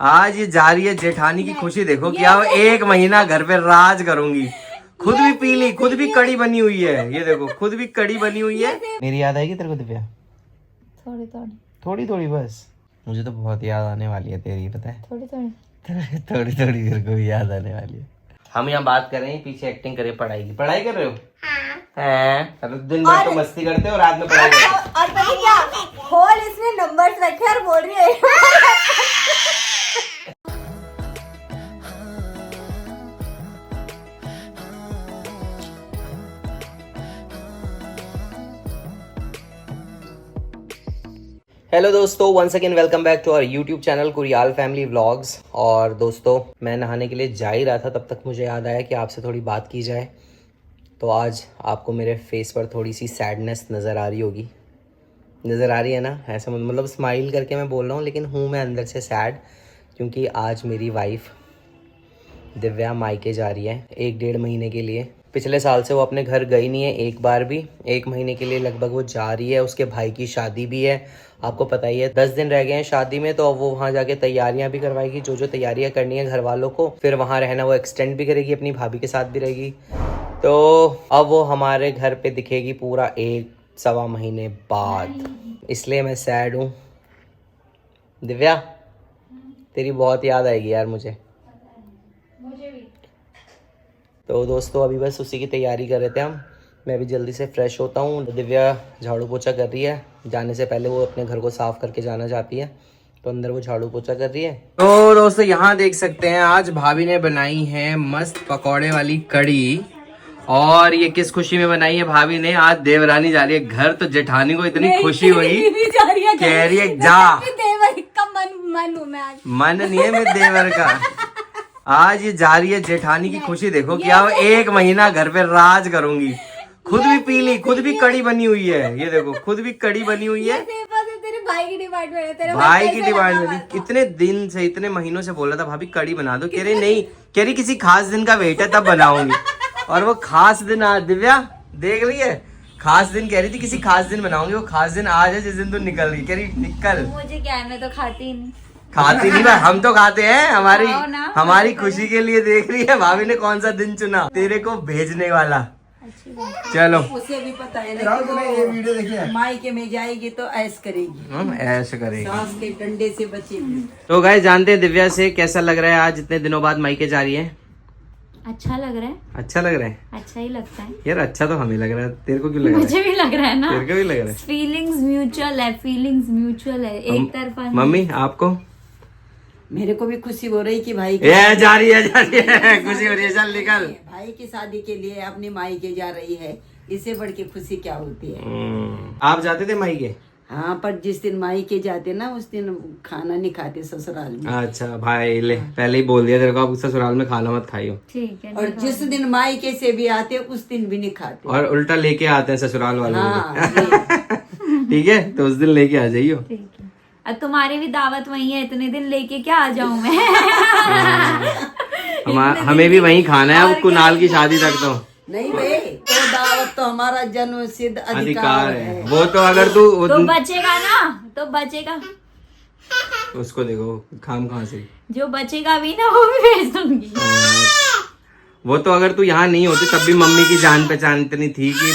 आज ये जा रही है जेठानी की खुशी देखो कि अब 1 महीना घर पे राज करूंगी। खुद भी पी ली, खुद भी कड़ी बनी हुई है। ये देखो खुद भी कड़ी बनी हुई है। मेरी याद आएगी तेरे को दिव्या? थोड़ी थोड़ी थोड़ी थोड़ी बस। मुझे तो बहुत याद आने वाली है तेरी, पता है? थोड़ी थोड़ी थोड़ी थोड़ी मेरे को भी याद आने वाली है। हम यहाँ बात कर रहे हैं, पीछे एक्टिंग करे पढ़ाई की। पढ़ाई कर रहे हो? हाँ। दिन भर तो मस्ती करते हो, रात में पढ़ाई करते हो। और पता क्या, होल इसमें नंबर्स रखे और बोल रही है हेलो दोस्तों, once again welcome back to our YouTube channel Kuriyal family vlogs. और दोस्तों, मैं नहाने के लिए जा ही रहा था, तब तक मुझे याद आया कि आपसे थोड़ी बात की जाए। तो आज आपको मेरे फेस पर थोड़ी सी सैडनेस नज़र आ रही होगी। नज़र आ रही है ना? ऐसा मतलब स्माइल करके मैं बोल रहा हूँ, लेकिन हूँ मैं अंदर से सैड, क्योंकि आज मेरी वाइफ दिव्या मायके जा रही है 1-1.5 महीने के लिए। पिछले साल से वो अपने घर गई नहीं है एक बार भी। 1 महीने के लिए लगभग वो जा रही है। उसके भाई की शादी भी है, आपको पता ही है। 10 दिन रह गए हैं शादी में, तो अब वो वहाँ जाके तैयारियां भी करवाएगी, जो तैयारियां करनी है घर वालों को। फिर वहाँ रहना वो एक्सटेंड भी करेगी, अपनी भाभी के साथ भी रहेगी। तो अब वो हमारे घर पे दिखेगी पूरा 1-1.25 महीने बाद। इसलिए मैं सैड हूँ। दिव्या, तेरी बहुत याद आएगी यार मुझे भी। तो दोस्तों, अभी बस उसी की तैयारी कर रहे थे हम। मैं भी जल्दी से फ्रेश होता हूँ। दिव्या झाड़ू पोछा कर रही है। जाने से पहले वो अपने घर को साफ करके जाना चाहती है, तो अंदर वो झाड़ू पोछा कर रही है। तो दोस्तों, यहाँ देख सकते हैं आज भाभी ने बनाई है मस्त पकौड़े वाली कड़ी। और ये किस खुशी में बनाई है भाभी ने? आज देवरानी जा रही है घर, तो जेठानी को इतनी खुशी हुई, कह रही है जा। देवर का मन हूँ मैं आज। मन नहीं है मैं देवर का। आज ये जा रही है जेठानी की खुशी देखो कि अब 1 महीना घर पे राज करूंगी। खुद भी पी ली, खुद भी कड़ी बनी हुई है। ये देखो खुद भी कड़ी बनी हुई है। तेरे भाई की डिमांड में है, तेरे भाई की डिमांड में थी। इतने दिन से, इतने महीनों से बोल रहा था भाभी कड़ी बना दो। कह रही नहीं, कह रही किसी खास दिन का वेट है तब बनाऊंगी। और वो खास दिन आज दिव्या देख रही है। खास दिन कह रही थी, किसी खास दिन बनाऊंगी। वो खास दिन आज है जिस दिन तू निकल रही। कह रही निकल। मुझे क्या है, मैं तो खाती ही नहीं। खाती नहीं भाई, हम तो खाते हैं। हमारी खुशी के लिए देख रही है भाभी ने कौन सा दिन चुना तेरे को भेजने वाला। चलो, उसे भी पता है ना कि ये वीडियो देखिए। मायके में जाएगी तो ऐश करेगी, ऐसे करेगी। सास के डंडे से बचेगी। तो गाइस, जानते हैं दिव्या से कैसा लग रहा है आज इतने दिनों बाद मायके जा रही है? अच्छा लग रहा है। अच्छा लग रहा है अच्छा ही लगता है यार। अच्छा तो हमें लग रहा है, तेरे को क्यों लग रहा है? मुझे भी लग रहा है ना। तेरे को भी लग रहा है। फीलिंग्स म्यूचुअल है, फीलिंग्स म्यूचुअल है, एक तरफा नहीं। मम्मी आपको? मेरे को भी खुशी हो रही कि भाई जा रही है खुशी हो रही है। चल निकल। भाई की शादी के लिए अपनी मायके जा रही है, इससे बढ़ के खुशी क्या होती है। आप जाते थे मायके? हाँ, पर जिस दिन मायके जाते ना उस दिन खाना नहीं खाते ससुराल में। अच्छा भाई, ले पहले ही बोल दिया तेरे को, आप ससुराल में खाना मत खाइयो। ठीक है। और जिस दिन मायके से भी आते उस दिन भी नहीं खाते, और उल्टा लेके आते हैं ससुराल वालों हाँ, ठीक है, तो उस दिन लेके आ जाइयो। ठीक है। अब तुम्हारी भी दावत वही है, इतने दिन लेके क्या आ जाऊं मैं। हमें भी वही खाना है अब कुणाल की शादी तक तो। नहीं भाई, तो दावत तो हमारा जन्म सिद्ध अधिकार है। वो तो अगर तू तो बचेगा ना, तो बचेगा। उसको देखो खाम कहाँ से, जो बचेगा भी ना वो भी भेज दूंगी। वो तो अगर तू यहाँ नहीं होती तब भी मम्मी की जान पहचान इतनी थी कि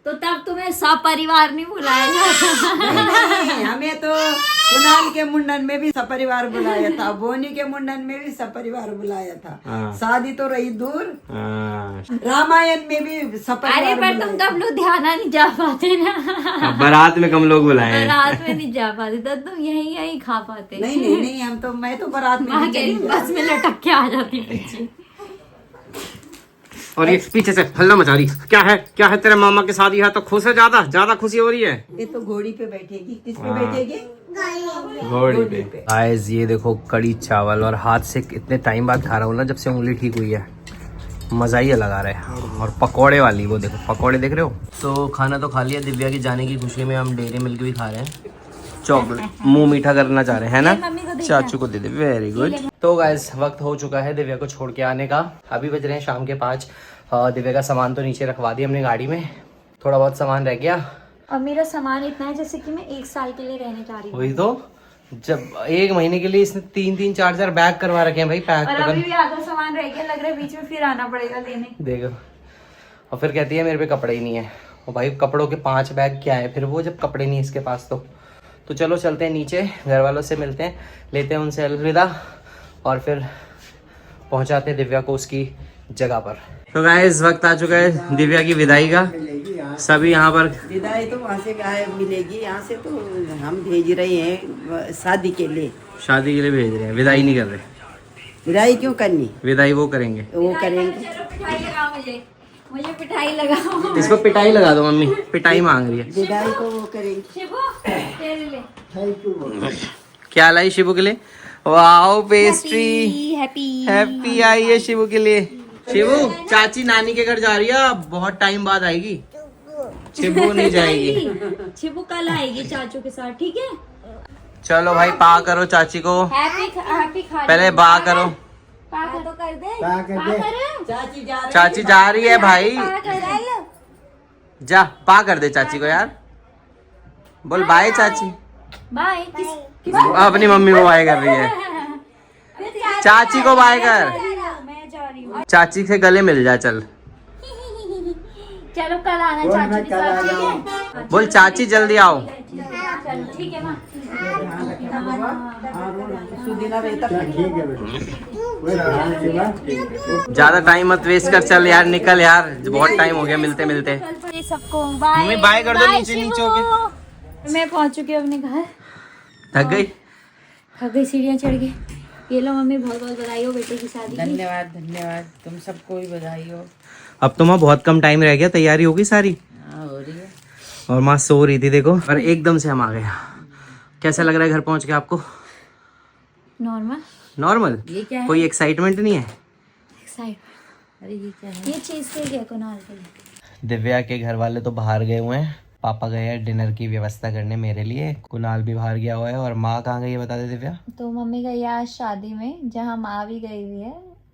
तो तब तुम्हें सब परिवार नहीं बुलाया नहीं, हमें तो कुणाल के मुंडन में भी सपरिवार बुलाया था, बोनी के मुंडन में भी सपरिवार बुलाया था। शादी तो रही दूर, रामायण में भी सपरिवार। अरे पर तुम तब लुधियाना नहीं जा पाते ना। बारात में कम लोग बुलाए हैं। बारात में नहीं जा पाते, तब तुम यही खा पाते। नहीं, मैं तो बारात में नहीं चली बस में लटक के आ जाती पीछे। और ये पीछे से हल्ला मचा रही क्या है तेरे मामा की शादी है तो खुश है, ज्यादा खुशी हो रही है। ये तो घोड़ी पे बैठेगी। किस पे बैठेगी? घोड़ी पे। गाइस, ये देखो कड़ी चावल, और हाथ से इतने टाइम बाद खा रहा हूँ ना, जब से उंगली ठीक हुई है। मजा ही अलग आ रहा है। और पकोड़े वाली, वो देखो पकोड़े देख रहे हो। तो खाना तो खा लिया। दिव्या की जाने की खुशी में हम डेयरी मिल्क भी खा रहे हैं। चॉकलेट मुंह मीठा करना चाह रहे हैं ना, चाचू को दे दे। Very good. तो गाइस, वक्त हो चुका है दिव्या को छोड़ के आने का। अभी बज रहे हैं शाम के 5। दिव्या का सामान तो नीचे रखवा दिया हमने गाड़ी में, थोड़ा बहुत सामान रह गया। और मेरा सामान इतना है जैसे कि मैं 1 साल के लिए रहने जा रही हूँ। वही तो, जब 1 महीने के लिए इसने 3-3 4-4 बैग करवा रखे हैं भाई पैक। और अभी भी आधा सामान रह गया, लग रहा है बीच में फिर आना पड़ेगा लेने। देखो, और फिर कहती है मेरे पे कपड़े ही नहीं है। और भाई कपड़ों के 5 बैग क्या है फिर वो, जब कपड़े नहीं इसके पास तो चलो चलते हैं नीचे, घर वालों से मिलते हैं, लेते हैं उनसे अलविदा और फिर पहुंचाते हैं दिव्या को उसकी जगह पर। तो गाइस वक्त आ चुका है दिव्या की विदाई का। सभी यहाँ पर विदाई तो वहाँ से मिलेगी, यहाँ से तो हम भेज रहे हैं शादी के लिए। शादी के लिए भेज रहे हैं, विदाई नहीं कर रहे। विदाई क्यों करनी, विदाई वो करेंगे, वो करेंगे। पिठाई लगाओ, मुझे पिठाई लगाओ। इसको पिटाई लगा दो मम्मी, पिटाई मांग रही है। विदाई को वो करेंगे। शिबू तेरे लिए क्या लाई शिबू के लिए? वाओ पेस्ट्री, हैप्पी आई है शिबू के लिए। शिबू चाची नानी के घर जा रही है, बहुत टाइम बाद आएगी। शिबू नहीं जाएगी, शिबू कल आएगी चाचू के साथ, ठीक है। चलो भाई पा करो चाची को, हैप्पी खा पहले बा करो। पा तो कर दे, चाची जा रही है भाई, जा पा कर दे चाची को यार। बोल बाय चाची। बाय। अपनी मम्मी को बाय कर रही है, चाची को बाय कर। मैं जा रही हूँ। चाची से गले मिल जा चल। चलो कल आना चाचू के साथ, ठीक है। बोल चाची जल्दी आओ। चलो ठीक है माँ। ज्यादा टाइम मत वेस्ट कर, चल यार निकल यार, बहुत टाइम हो गया मिलते मिलते। सबको बाय। मम्मी बाय कर दो नीचे नीचे होके। मैं पहुंच चुकी हूँ अपने घर, थक गई? थक गई, सीढ़ियाँ चढ़ गई। ये लो मम्मी, बहुत बहुत बधाई हो बेटे की शादी की। धन्यवाद धन्यवाद, तुम सबको भी बधाई हो। अब तो माँ बहुत कम टाइम रह गया, तैयारी होगी सारी। हो रही है। और माँ सो रही थी देखो, और एकदम से हम आ गए। कैसा लग रहा है घर पहुंच के आपको? नॉर्मल। नॉर्मल? ये क्या है? कोई एक्साइटमेंट नहीं है? एक्साइटमेंट। अरे ये क्या है? ये चीज के लिए कुनाल के लिए। दिव्या के घर वाले तो बाहर गए हुए हैं, पापा गए हैं डिनर की व्यवस्था करने मेरे लिए, कुणाल भी बाहर गया हुआ है। और माँ कहाँ गई है बता दे दिव्या? तो मम्मी गई आज शादी में, जहाँ माँ भी गई हुई है।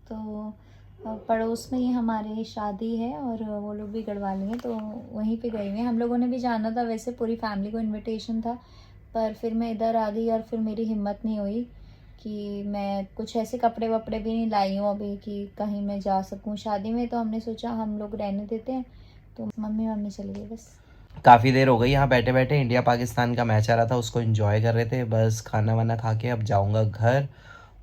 तो पड़ोस में ही हमारे शादी है और वो लोग भी गढ़वाली हैं, तो वहीं पे गई हुई हैं। हम लोगों ने भी जाना था, वैसे पूरी फैमिली को इनविटेशन था, पर फिर मैं इधर आ गई और फिर मेरी हिम्मत नहीं हुई कि मैं कुछ ऐसे कपड़े वपड़े भी नहीं लाई हूँ अभी कि कहीं मैं जा सकूँ शादी में। तो हमने सोचा हम लोग रहने देते हैं, तो मम्मी चली गई बस। काफ़ी देर हो गई यहाँ बैठे बैठे, इंडिया पाकिस्तान का मैच आ रहा था, उसको एंजॉय कर रहे थे। बस खाना वाना खा के अब जाऊँगा घर,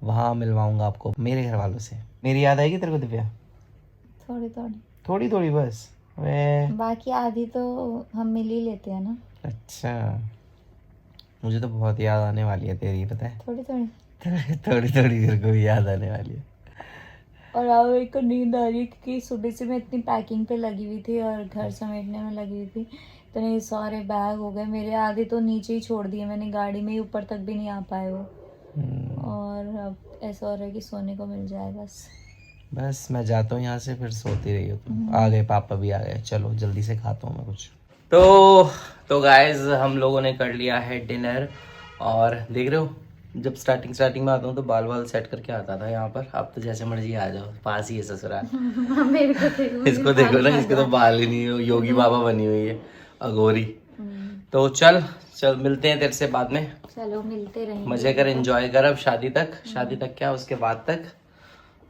वहाँ मिलवाऊँगा आपको मेरे घर वालों से। मेरी याद आएगी तेरे को दिव्या? थोड़ी थोड़ी, थोड़ी थोड़ी बस। वे बाकी आधी तो हम मिल ही लेते हैं ना। अच्छा, मुझे तो बहुत याद आने वाली है तेरी, पता है? थोड़ी थोड़ी थोड़ी थोड़ी मेरे को भी याद आने वाली है। और अब मेरे को नींद आ रही है क्योंकि सुबह से मैं इतनी पैकिंग पे लगी हुई थी और घर समेटने में लगी हुई थी। इतने सारे बैग हो गए मेरे, आधे तो नीचे ही छोड़ दिए मैंने गाड़ी में ही, ऊपर तक भी नहीं आ पाए वो। और अब ऐसा हो रहा है कि सोने को मिल जाए बस। बस मैं जाता हूँ यहाँ से, फिर सोती रही हो तुम। आ गए पापा भी आ गए, चलो जल्दी से खाता हूँ मैं कुछ। तो गाइस हम लोगों ने कर लिया है डिनर, और देख रहे हो जब स्टार्टिंग में आता हूँ तो बाल सेट करके आता था यहाँ पर, अब तो जैसे मर्जी आ जाओ, पास ही है ससुराल। मेरे को देखो, इसको देखो ना, इसके तो बाल ही नहीं, योगी बाबा बनी हुई है अघोरी। तो चल मिलते हैं तेरे से बाद में। चलो मिलते रहेंगे, मजे कर, एंजॉय कर अब शादी तक क्या उसके बाद तक।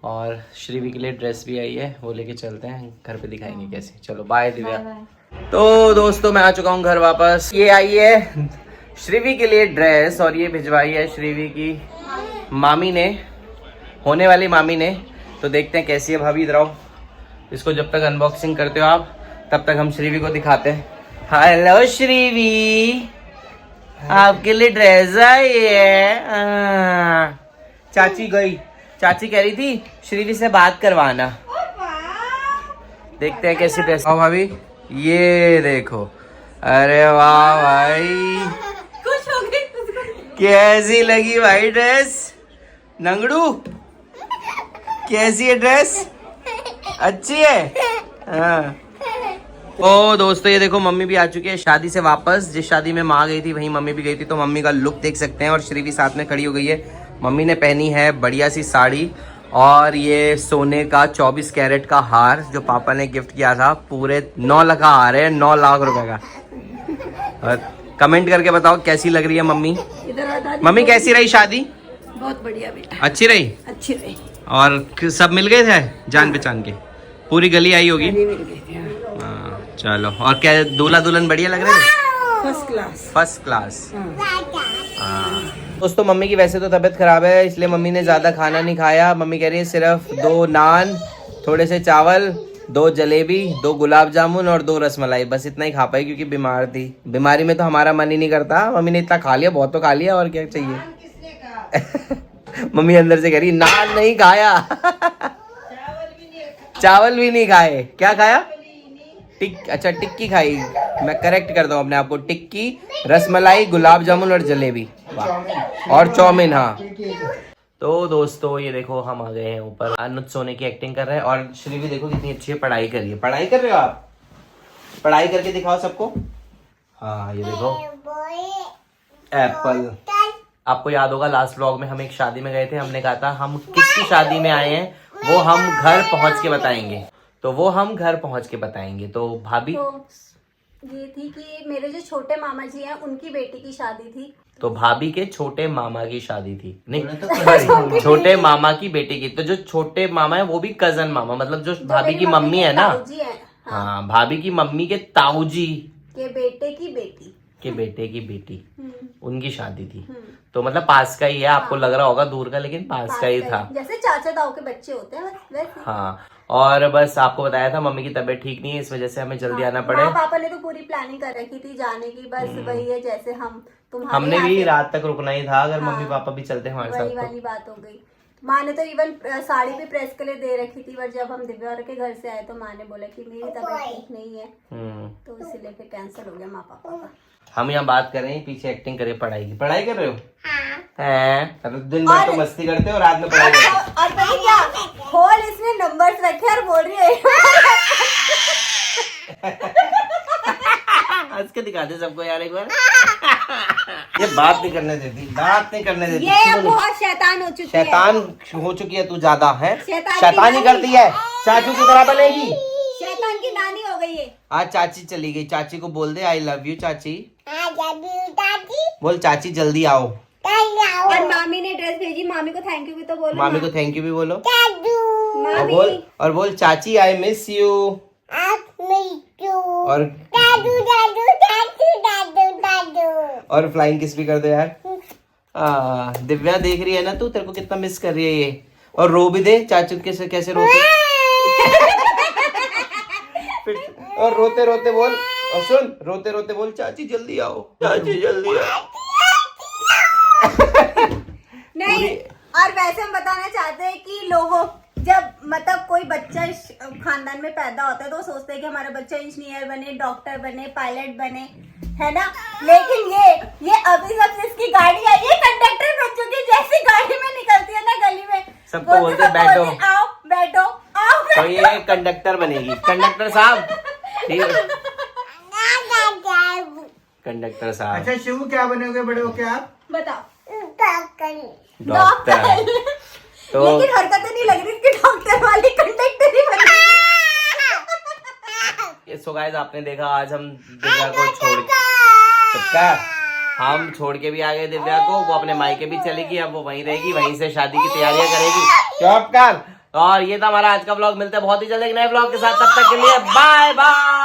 और श्रीवी के लिए ड्रेस भी आई है, वो लेके चलते हैं घर पे, दिखाएंगे कैसे। चलो बाय दिव्या। तो दोस्तों मैं आ चुका हूँ घर वापस। ये आई है श्रीवी के लिए ड्रेस, और ये भिजवाई है श्रीवी की मामी ने, होने वाली मामी ने। तो देखते हैं कैसी है भाभी, इधर आओ। इसको जब तक अनबॉक्सिंग करते हो आप, तब तक हम श्रीवी को दिखाते हैं। हेलो श्रीवी, आपके लिए ड्रेस आई है। चाची गई, चाची कह रही थी श्रीवी से बात करवाना। देखते हैं कैसी ड्रेस। आओ भाभी, ये देखो, अरे वाह भाई, खुश हो गई। कैसी लगी भाई ड्रेस? नंगड़ू कैसी है ड्रेस? अच्छी है? हाँ। ओ दोस्तों ये देखो मम्मी भी आ चुकी है शादी से वापस। जिस शादी में माँ गई थी वहीं मम्मी भी गई थी, तो मम्मी का लुक देख सकते हैं। और श्रीवी साथ में खड़ी हो गई है। मम्मी ने पहनी है बढ़िया सी साड़ी, और ये सोने का 24 कैरेट का हार जो पापा ने गिफ्ट किया था। पूरे 9 लाख का हार है, 9 लाख रुपए का। और कमेंट करके बताओ कैसी लग रही है मम्मी। इधर आ दादी। मम्मी कैसी रही शादी? बहुत बढ़िया बेटा, अच्छी रही? अच्छी रही। और सब मिल गए थे जान पहचान के? पूरी गली आई होगी? मिल गई थी, हाँ। हाँ, चलो। और क्या दूल्हा दुल्हन बढ़िया लग रहे थे? First class. First class. हाँ। दोस्तों मम्मी की वैसे तो तबीयत खराब है, इसलिए मम्मी ने ज़्यादा खाना नहीं खाया। मम्मी कह रही है सिर्फ 2 नान, थोड़े से चावल, 2 जलेबी, 2 गुलाब जामुन और 2 रसमलाई, बस इतना ही खा पाई क्योंकि बीमार थी। बीमारी में तो हमारा मन ही नहीं करता। मम्मी ने इतना खा लिया, बहुत तो खा लिया, और क्या चाहिए। मम्मी अंदर से कह रही नान नहीं खाया। चावल भी नहीं खाए। क्या खाया? अच्छा टिक्की खाई। मैं करेक्ट करता हूँ अपने आप को, टिक्की, रसमलाई, गुलाब जामुन और जलेबी और चाउमीन। हाँ तो दोस्तों ये देखो हम आ गए हैं ऊपर। अनुज सोने की एक्टिंग कर रहे हैं और श्री भी देखो कितनी अच्छी है, पढ़ाई कर रही है। पढ़ाई कर रहे हो आप? पढ़ाई करके दिखाओ सबको। हाँ ये देखो एप्पल। आपको याद होगा लास्ट व्लॉग में हम एक शादी में गए थे, हमने कहा था हम किसकी शादी में आए हैं वो हम घर पहुंच के बताएंगे, तो वो हम घर पहुंच के बताएंगे। तो भाभी तो ये थी कि मेरे जो छोटे मामा जी हैं उनकी बेटी की शादी थी। तो भाभी के छोटे मामा की शादी थी, नहीं छोटे मामा की बेटी की। तो जो छोटे मामा है वो भी कजन मामा, मतलब जो भाभी की मम्मी है ना, ताऊजी हैं, हाँ भाभी की मम्मी के ताऊजी के बेटे की बेटी के बेटे की बेटी, उनकी शादी थी। तो मतलब पास का ही है, आपको लग रहा होगा दूर का, लेकिन पास का ही था। जैसे चाचा ताऊ के बच्चे होते हैं वैसे। हाँ और बस आपको बताया था मम्मी की तबीयत ठीक नहीं है, इस वजह से हमें जल्दी आना पड़े। माँ पापा ने तो पूरी प्लानिंग कर रखी थी जाने की, बस वही है जैसे हमने भी रात तक रुकना ही था, अगर मम्मी पापा भी चलते हमारे साथ वही वाली बात हो गई। माँ ने तो इवन साड़ी भी प्रेस के लिए दे रखी थी, पर जब हम दिव्या और के घर से आए तो माँ ने बोला कि मेरी तबीयत ठीक नहीं है, तो इसीलिए फिर कैंसिल हो गया माँ पापा का। हम यहाँ बात कर रहे हैं, पीछे एक्टिंग करे पढ़ाई की। पढ़ाई कर रहे हो? हाँ। दिन भर तो मस्ती करते हो, रात में पढ़ाई करते हो। और पता क्या होल इसने नंबर्स रखे और बोल रही है हंस के दिखाते सबको यार एक बार। ये बात नहीं करने देती, बात नहीं करने देती। ये बहुत शैतान हो चुकी है। शैतान हो चुकी है तू, ज्यादा है शैतानी शैतानी करती है, चाचू की तरह बनेगी। शैतान की नानी हो गई है। आज चाची चली गई, चाची को बोल दे आई लव यू चाची। बोल चाची जल्दी आओ। और मामी ने ड्रेस भेजी, मामी को थैंक यू भी तो बोलो। मामी को थैंक यू भी बोलो। मामी और बोल चाची आई मिस यू। और फ्लाइंग किस भी कर दो यार। दिव्या देख रही है ना तू, तेरे को कितना मिस कर रही है ये। और रो भी दे, चाचू कैसे कैसे रोते। और रोते रोते बोल, और सुन रोते रोते बोल चाची जल्दी आओ, चाची जल्दी आओ। नहीं, और वैसे हम बताना चाहते हैं कि लोगों जब मतलब कोई बच्चा इस खानदान में पैदा होता है तो सोचते हैं कि हमारा बच्चा इंजीनियर बने, डॉक्टर बने, पायलट बने, है ना। लेकिन ये अभी सब इसकी गाड़ी आई है, कंडक्टर बन चुकी है। जैसी गाड़ी में निकलती है ना गली में, सबको बोलते हैं बैठो, आओ बैठो आओ। तो ये कंडक्टर बनेगी। कंडक्टर साहब, ठीक है कंडक्टर साहब। अच्छा शिव क्या बनेगे बड़े होके आप? बताओ। डॉक्टर। तो लेकिन हरकतें नहीं लग रही कि डॉक्टर वाली, कंडक्टर ही बनी। सो गाइस आपने देखा आज हम दिव्या को हम छोड़ के भी आ गए दिव्या को। वो अपने मायके भी चलेगी, अब वो वहीं रहेगी, वहीं से शादी की तैयारियां करेगी। चुप कर। और ये था हमारा आज का व्लॉग। मिलते हैं बहुत ही जल्द एक नए व्लॉग के साथ, तब तक के लिए बाय बाय।